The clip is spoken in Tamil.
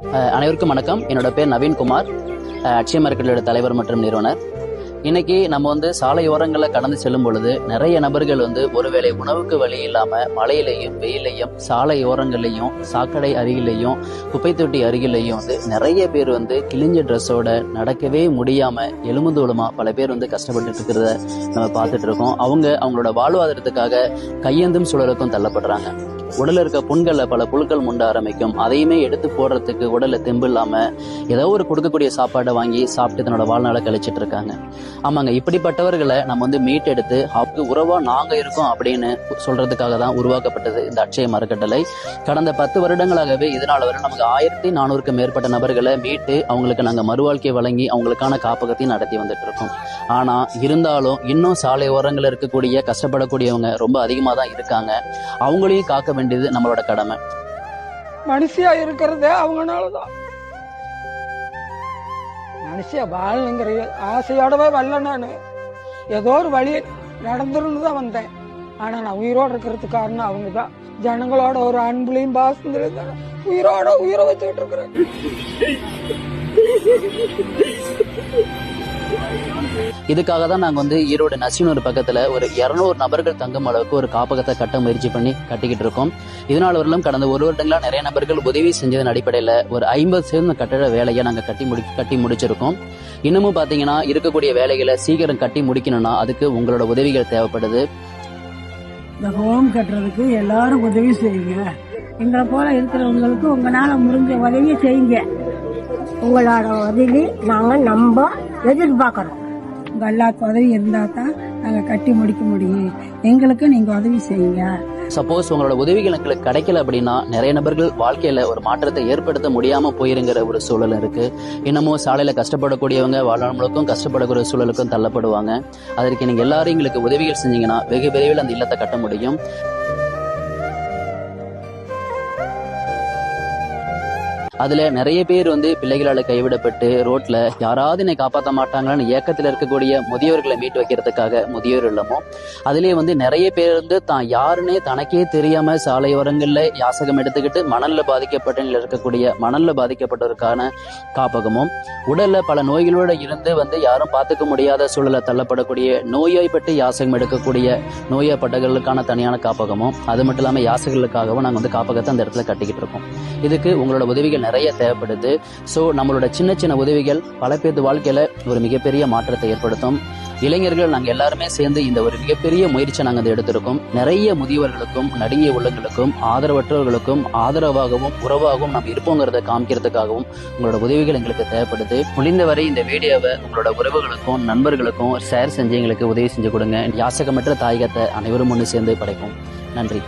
அனைவருக்கும் வணக்கம். என்னோட பேர் நவீன்குமார், அட்சய மார்க்கெட்டோட தலைவர் மற்றும் நிறுவனர். இன்னைக்கு நம்ம சாலையோரங்களில் கடந்து செல்லும் பொழுது நிறைய நபர்கள் ஒருவேளை உணவுக்கு வழி இல்லாம மழையிலையும் வெயிலையும் சாலையோரங்கள்லையும் சாக்கடை அருகிலையும் குப்பை தொட்டி அருகிலையும் நிறைய பேர் கிழிஞ்ச ட்ரெஸ்ஸோட நடக்கவே முடியாம எலும்புதூளமா பல பேர் கஷ்டப்பட்டு இருக்கிறத நம்ம பார்த்துட்டு இருக்கோம். அவங்களோட வாழ்வாதாரத்துக்காக கையேந்தும் சூழலுக்கும் தள்ளப்படுறாங்க. உடல்ல இருக்க புண்கள்ல பல புழுக்கள் முண்ட ஆரம்பிக்கும். அதையுமே எடுத்து போடுறதுக்கு உடல்ல தெம்பு இல்லாம ஏதோ ஒரு கொடுக்கக்கூடிய சாப்பாடை வாங்கி சாப்பிட்டு தன்னோட வாழ்நாளை கழிச்சிட்டு இருக்காங்க. ஆமாங்க, இப்படிப்பட்டவர்களை நம்ம மீட்டெடுத்து அவங்க உறவா நாங்க இருக்கோம் அப்படின்னு சொல்றதுக்காக தான் உருவாக்கப்பட்டது இந்த அட்சய மரக்கட்டளை. கடந்த 10 வருடங்களாகவே இதனால வரை நமக்கு 1400க்கும் மேற்பட்ட நபர்களை மீட்டு அவங்களுக்கு நாங்க மறுவாழ்க்கை வழங்கி அவங்களுக்கான காப்பகத்தையும் நடத்தி வந்துட்டு இருக்கோம். ஆனா இருந்தாலும் இன்னும் சாலை ஓரங்கள் இருக்கக்கூடிய கஷ்டப்படக்கூடியவங்க ரொம்ப அதிகமா தான் இருக்காங்க. அவங்களையும் காக்க வேண்டியது நம்மளோட கடமை. மனுஷியா இருக்கிறதே அவங்கனாலதான். மனுஷியா வாழணுங்கிற ஆசையோடவே வரல. நான் ஏதோ ஒரு வழி நடந்துருந்து தான் வந்தேன். ஆனா நான் உயிரோடு இருக்கிறதுக்கு காரணம் அவங்கதான். ஜனங்களோட ஒரு அன்புலையும் பாசத்திலையும் உயிரோட உயிரை வச்சுக்கிட்டு இருக்கிறேன். இதுக்காக தான் நாங்க ஈரோடு நசினூர் பக்கத்துல ஒரு 200 நபர்கள் தங்கும் அளவுக்கு ஒரு காப்பகத்தை கட்ட முயற்சி பண்ணி கட்டிக்கிட்டு இருக்கோம். இதனால் வரலும் கடந்த 1 வருடங்களா நிறைய நபர்கள் உதவி செஞ்சதன் அடிப்படையில ஒரு 50% கட்டட வேலையை நாங்க கட்டி முடிச்சிருக்கோம். இன்னமும் பாத்தீங்கன்னா இருக்கக்கூடிய வேலைகளை சீக்கிரம் கட்டி முடிக்கணும்னா அதுக்கு உங்களோட உதவிகள் தேவைப்படுது. இந்த ஹோம் கட்டுறதுக்கு எல்லாரும் உதவி செய்யுங்க. எங்களை போல இருக்கிறவங்களுக்கு உங்களால முடிஞ்ச உதவியை செய்யுங்க. உங்களோட உதவி நாங்க எதிர்பார்க்கிறோம். உங்க எல்லாத்துக்கும் உதவி இருந்தா தான் நாங்க கட்டி முடிக்க முடியும். எங்களுக்கு நீங்க உதவி செய்யுங்க. சப்போஸ் உங்களோட உதவிகள் எங்களுக்கு கிடைக்கல அப்படின்னா நிறைய நபர்கள் வாழ்க்கையில ஒரு மாற்றத்தை ஏற்படுத்த முடியாம போயிருங்கிற ஒரு சூழல் இருக்கு. இன்னமும் சாலையில கஷ்டப்படக்கூடியவங்க வாழ்நாளுக்கும் கஷ்டப்படக்கூடிய சூழலுக்கும் தள்ளப்படுவாங்க. அதற்கு நீங்க எல்லாரும் எங்களுக்கு உதவிகள் செஞ்சீங்கன்னா வெகு விரைவில் அந்த இல்லத்தை கட்ட முடியும். அதுல நிறைய பேர் பிள்ளைகளால கைவிடப்பட்டு ரோட்ல யாராவது என்னை காப்பாற்ற மாட்டாங்களான்னு ஏக்கத்துல இருக்கக்கூடிய முதியோர்களை மீட்டு வைக்கிறதுக்காக முதியோர் இல்லமோ, அதுலயே நிறைய பேர் தான் யாருன்னே தனக்கே தெரியாம சாலையோரங்கள்ல யாசகம் எடுத்துக்கிட்டு மணல்ல பாதிக்கப்பட்டவருக்கான காப்பகமும், உடல்ல பல நோய்களோட இருந்து யாரும் பார்த்துக்க முடியாத சூழலை தள்ளப்படக்கூடிய நோயாய்ப்பட்டு யாசகம் எடுக்கக்கூடிய நோயாப்பட்டவர்களுக்கான தனியான காப்பகமும், அது மட்டும் இல்லாம யாசகர்களுக்காகவும் நாங்க காப்பகத்தை அந்த இடத்துல கட்டிக்கிட்டு இருக்கோம். இதுக்கு உங்களோட உதவிகள் நிறைய தேவைப்படுது. சோ நம்மளோட சின்ன சின்ன உதவிகள் பல பேர் வாழ்க்கையில ஒரு மிகப்பெரிய மாற்றத்தை ஏற்படுத்தும். இளைஞர்கள் நாங்க எல்லாருமே சேர்ந்து இந்த ஒரு மிகப்பெரிய முயற்சியை நாங்க எடுத்திருக்கோம். நிறைய முதியவர்களுக்கும் நடுங்கிய உள்ளங்களுக்கும் ஆதரவற்றவர்களுக்கும் ஆதரவாகவும் உறவாகவும் நாம் இருப்போங்கிறத காமிக்கிறதுக்காகவும் உங்களோட உதவிகள் எங்களுக்கு தேவைப்படுது. முடிந்தவரை இந்த வீடியோவை உங்களோட உறவுகளுக்கும் நண்பர்களுக்கும் ஷேர் செஞ்சு எங்களுக்கு உதவி செஞ்சு கொடுங்க. யாசகமற்ற தாயகத்தை அனைவரும் ஒன்று சேர்ந்து படைப்போம். நன்றி.